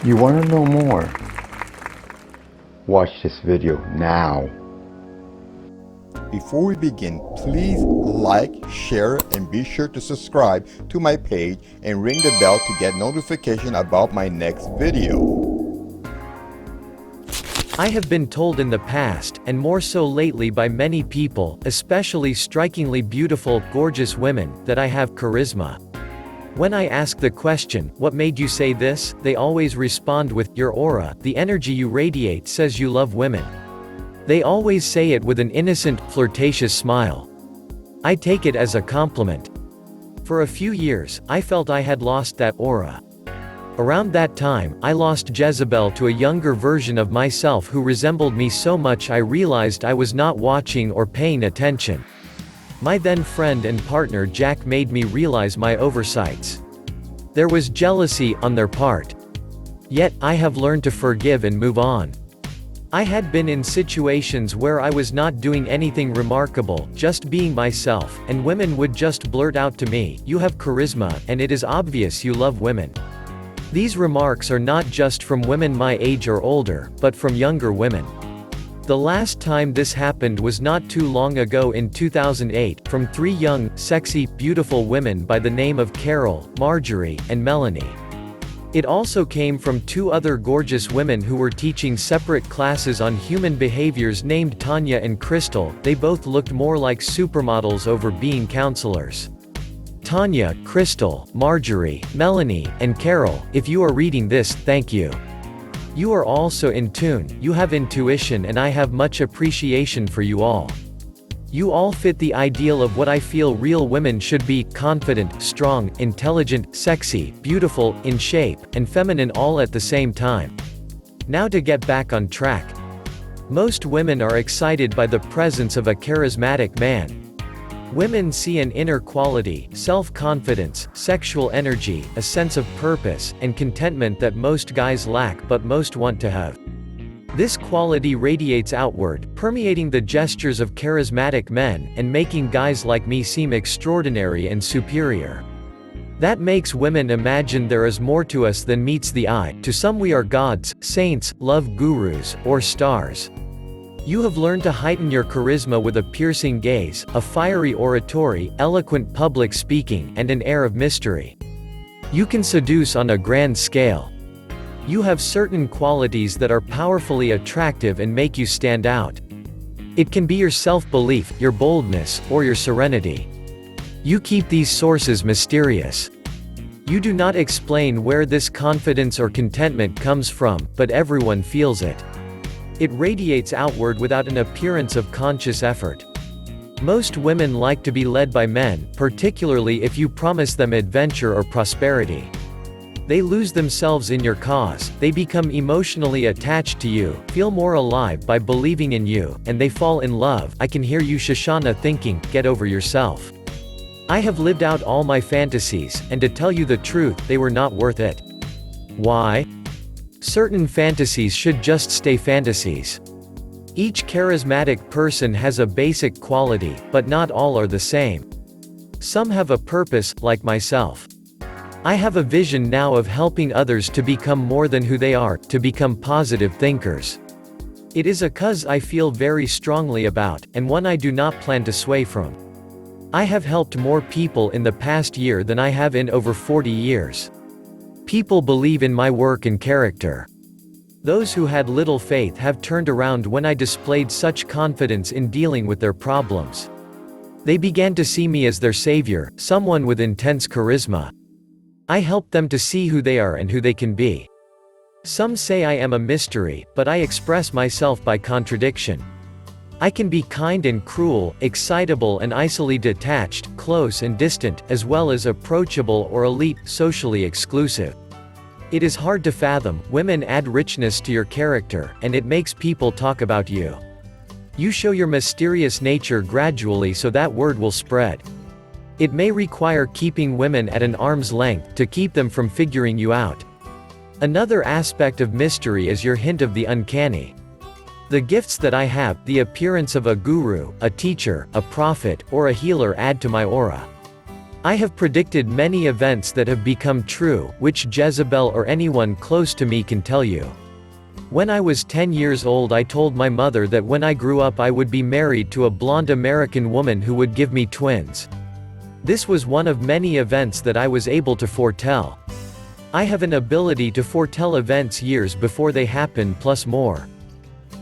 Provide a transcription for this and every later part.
You want to know more? Watch this video now. Before we begin, please like, share, and be sure to subscribe to my page and ring the bell to get notification about my next video. I have been told in the past, and more so lately by many people, especially strikingly beautiful, gorgeous women, that I have charisma. When I ask the question, "What made you say this?" they always respond with, "Your aura, the energy you radiate says you love women." They always say it with an innocent, flirtatious smile. I take it as a compliment. For a few years, I felt I had lost that aura. Around that time, I lost Jezebel to a younger version of myself who resembled me so much I realized I was not watching or paying attention. My then friend and partner Jack made me realize my oversights. There was jealousy on their part. Yet, I have learned to forgive and move on. I had been in situations where I was not doing anything remarkable, just being myself, and women would just blurt out to me, "You have charisma, and it is obvious you love women." These remarks are not just from women my age or older, but from younger women. The last time this happened was not too long ago in 2008, from three young, sexy, beautiful women by the name of Carol, Marjorie, and Melanie. It also came from two other gorgeous women who were teaching separate classes on human behaviors named Tanya and Crystal. They both looked more like supermodels over being counselors. Tanya, Crystal, Marjorie, Melanie, and Carol, if you are reading this, thank you. You are all so in tune, you have intuition, and I have much appreciation for you all. You all fit the ideal of what I feel real women should be: confident, strong, intelligent, sexy, beautiful, in shape, and feminine all at the same time. Now to get back on track. Most women are excited by the presence of a charismatic man. Women see an inner quality, self-confidence, sexual energy, a sense of purpose, and contentment that most guys lack but most want to have. This quality radiates outward, permeating the gestures of charismatic men, and making guys like me seem extraordinary and superior. That makes women imagine there is more to us than meets the eye. To some we are gods, saints, love gurus, or stars. You have learned to heighten your charisma with a piercing gaze, a fiery oratory, eloquent public speaking, and an air of mystery. You can seduce on a grand scale. You have certain qualities that are powerfully attractive and make you stand out. It can be your self-belief, your boldness, or your serenity. You keep these sources mysterious. You do not explain where this confidence or contentment comes from, but everyone feels it. It radiates outward without an appearance of conscious effort. Most women like to be led by men, particularly if you promise them adventure or prosperity. They lose themselves in your cause, they become emotionally attached to you, feel more alive by believing in you, and they fall in love. I can hear you, Shoshana, thinking, get over yourself. I have lived out all my fantasies, and to tell you the truth, they were not worth it. Why? Certain fantasies should just stay fantasies. Each charismatic person has a basic quality, but not all are the same. Some have a purpose, like myself. I have a vision now of helping others to become more than who they are, to become positive thinkers. It is a cause I feel very strongly about, and one I do not plan to sway from. I have helped more people in the past year than I have in over 40 years. People believe in my work and character. Those who had little faith have turned around when I displayed such confidence in dealing with their problems. They began to see me as their savior, someone with intense charisma. I helped them to see who they are and who they can be. Some say I am a mystery, but I express myself by contradiction. I can be kind and cruel, excitable and icily detached, close and distant, as well as approachable or elite, socially exclusive. It is hard to fathom. Women add richness to your character, and it makes people talk about you. You show your mysterious nature gradually so that word will spread. It may require keeping women at an arm's length to keep them from figuring you out. Another aspect of mystery is your hint of the uncanny. The gifts that I have, the appearance of a guru, a teacher, a prophet, or a healer add to my aura. I have predicted many events that have become true, which Jezebel or anyone close to me can tell you. When I was 10 years old, I told my mother that when I grew up I would be married to a blonde American woman who would give me twins. This was one of many events that I was able to foretell. I have an ability to foretell events years before they happen plus more.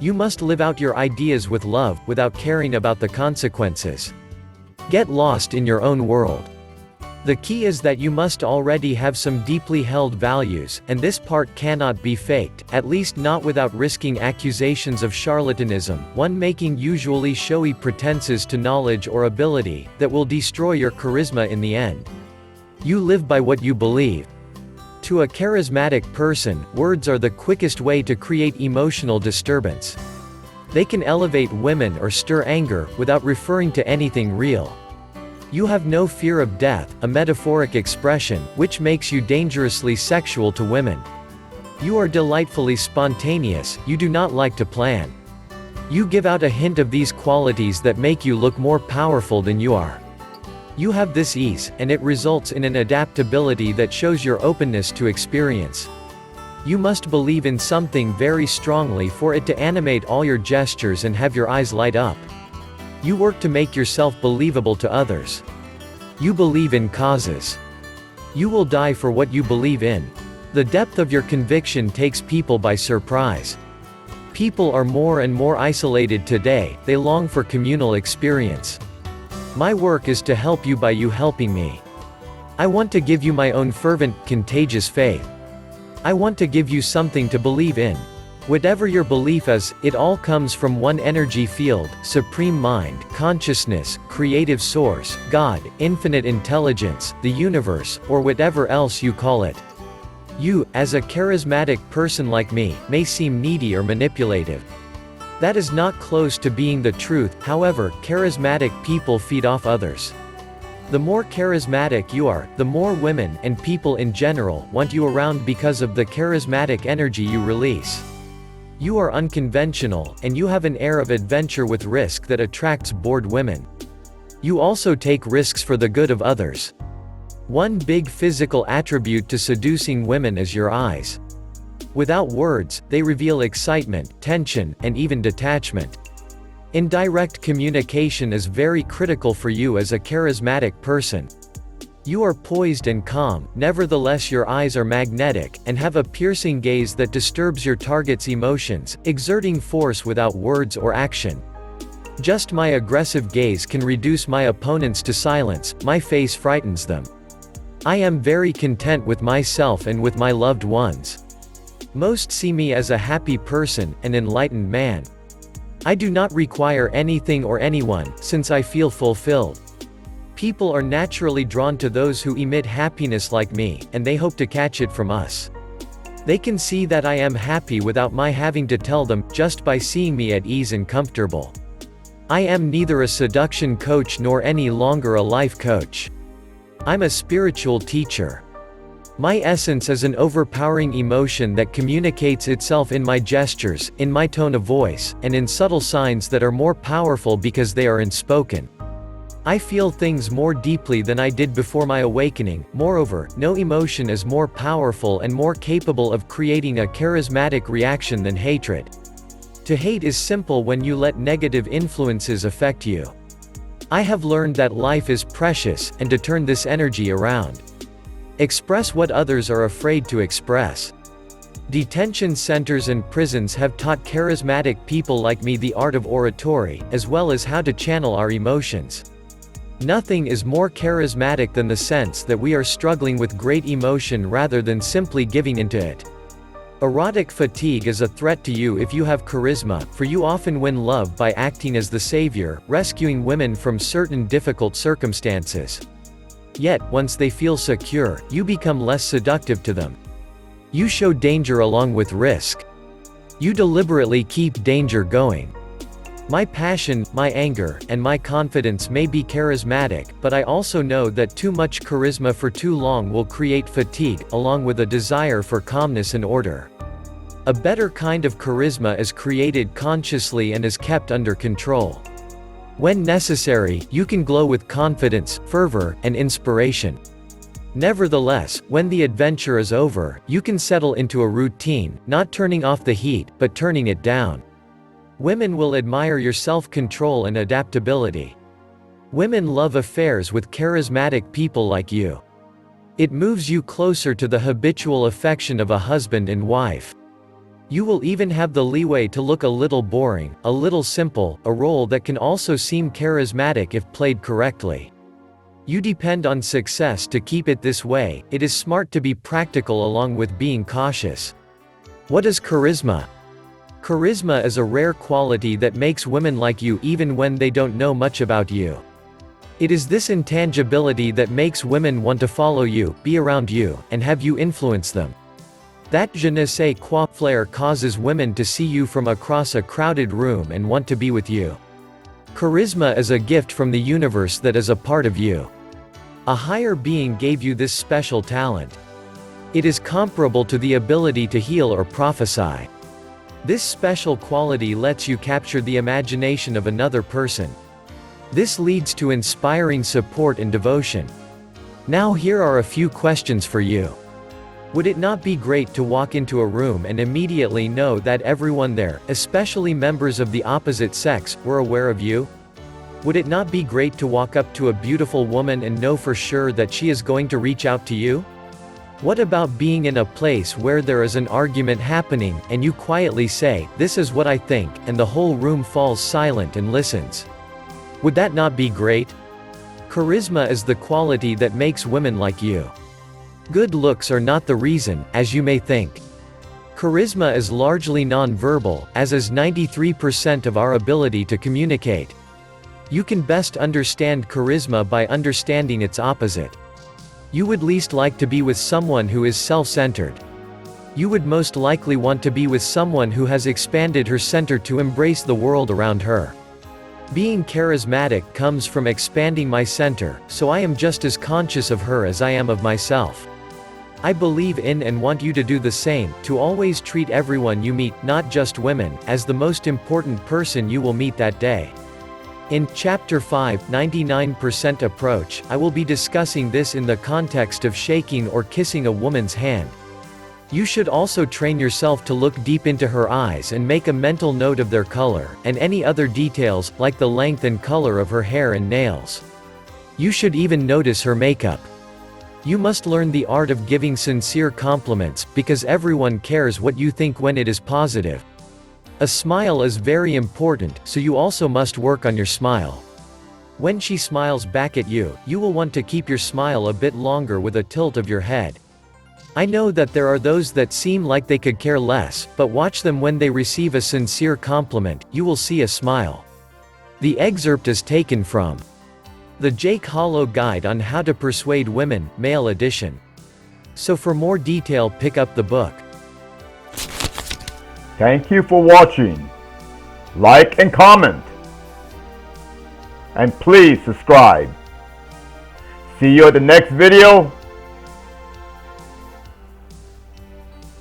You must live out your ideas with love, without caring about the consequences. Get lost in your own world. The key is that you must already have some deeply held values, and this part cannot be faked, at least not without risking accusations of charlatanism, one making usually showy pretenses to knowledge or ability, that will destroy your charisma in the end. You live by what you believe. To a charismatic person, words are the quickest way to create emotional disturbance. They can elevate women or stir anger, without referring to anything real. You have no fear of death, a metaphoric expression, which makes you dangerously sexual to women. You are delightfully spontaneous, you do not like to plan. You give out a hint of these qualities that make you look more powerful than you are. You have this ease, and it results in an adaptability that shows your openness to experience. You must believe in something very strongly for it to animate all your gestures and have your eyes light up. You work to make yourself believable to others. You believe in causes. You will die for what you believe in. The depth of your conviction takes people by surprise. People are more and more isolated today, they long for communal experience. My work is to help you by you helping me. I want to give you my own fervent, contagious faith. I want to give you something to believe in. Whatever your belief is, it all comes from one energy field, supreme mind, consciousness, creative source, God, infinite intelligence, the universe, or whatever else you call it. You, as a charismatic person like me, may seem needy or manipulative. That is not close to being the truth, however, charismatic people feed off others. The more charismatic you are, the more women, and people in general, want you around because of the charismatic energy you release. You are unconventional, and you have an air of adventure with risk that attracts bored women. You also take risks for the good of others. One big physical attribute to seducing women is your eyes. Without words, they reveal excitement, tension, and even detachment. Indirect communication is very critical for you as a charismatic person. You are poised and calm, nevertheless your eyes are magnetic, and have a piercing gaze that disturbs your target's emotions, exerting force without words or action. Just my aggressive gaze can reduce my opponents to silence, my face frightens them. I am very content with myself and with my loved ones. Most see me as a happy person, an enlightened man. I do not require anything or anyone, since I feel fulfilled. People are naturally drawn to those who emit happiness like me, and they hope to catch it from us. They can see that I am happy without my having to tell them, just by seeing me at ease and comfortable. I am neither a seduction coach nor any longer a life coach. I'm a spiritual teacher. My essence is an overpowering emotion that communicates itself in my gestures, in my tone of voice, and in subtle signs that are more powerful because they are unspoken. I feel things more deeply than I did before my awakening. Moreover, no emotion is more powerful and more capable of creating a charismatic reaction than hatred. To hate is simple when you let negative influences affect you. I have learned that life is precious, and to turn this energy around. Express what others are afraid to express. Detention centers and prisons have taught charismatic people like me the art of oratory, as well as how to channel our emotions. Nothing is more charismatic than the sense that we are struggling with great emotion rather than simply giving into it. Erotic fatigue is a threat to you if you have charisma, for you often win love by acting as the savior, rescuing women from certain difficult circumstances. Yet, once they feel secure, you become less seductive to them. You show danger along with risk. You deliberately keep danger going. My passion, my anger, and my confidence may be charismatic, but I also know that too much charisma for too long will create fatigue, along with a desire for calmness and order. A better kind of charisma is created consciously and is kept under control. When necessary, you can glow with confidence, fervor, and inspiration. Nevertheless, when the adventure is over, you can settle into a routine, not turning off the heat, but turning it down. Women will admire your self-control and adaptability. Women love affairs with charismatic people like you. It moves you closer to the habitual affection of a husband and wife. You will even have the leeway to look a little boring, a little simple, a role that can also seem charismatic if played correctly. You depend on success to keep it this way. It is smart to be practical along with being cautious. What is charisma? Charisma is a rare quality that makes women like you even when they don't know much about you. It is this intangibility that makes women want to follow you, be around you, and have you influence them. That je ne sais quoi flair causes women to see you from across a crowded room and want to be with you. Charisma is a gift from the universe that is a part of you. A higher being gave you this special talent. It is comparable to the ability to heal or prophesy. This special quality lets you capture the imagination of another person. This leads to inspiring support and devotion. Now here are a few questions for you. Would it not be great to walk into a room and immediately know that everyone there, especially members of the opposite sex, were aware of you? Would it not be great to walk up to a beautiful woman and know for sure that she is going to reach out to you? What about being in a place where there is an argument happening, and you quietly say, "This is what I think," and the whole room falls silent and listens? Would that not be great? Charisma is the quality that makes women like you. Good looks are not the reason, as you may think. Charisma is largely non-verbal, as is 93% of our ability to communicate. You can best understand charisma by understanding its opposite. You would least like to be with someone who is self-centered. You would most likely want to be with someone who has expanded her center to embrace the world around her. Being charismatic comes from expanding my center, so I am just as conscious of her as I am of myself. I believe in and want you to do the same, to always treat everyone you meet, not just women, as the most important person you will meet that day. In Chapter 5, 99% Approach, I will be discussing this in the context of shaking or kissing a woman's hand. You should also train yourself to look deep into her eyes and make a mental note of their color, and any other details, like the length and color of her hair and nails. You should even notice her makeup. You must learn the art of giving sincere compliments, because everyone cares what you think when it is positive. A smile is very important, so you also must work on your smile. When she smiles back at you, you will want to keep your smile a bit longer with a tilt of your head. I know that there are those that seem like they could care less, but watch them when they receive a sincere compliment, you will see a smile. The excerpt is taken from the Jake Hollow Guide on How to Persuade Women, Male Edition. So for more detail, pick up the book. Thank you for watching. Like and comment. And please subscribe. See you at the next video.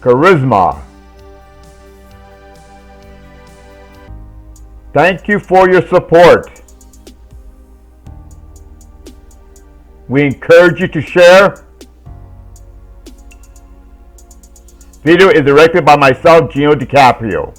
Charisma. Thank you for your support. We encourage you to share. Video is directed by myself, Gino DiCaprio.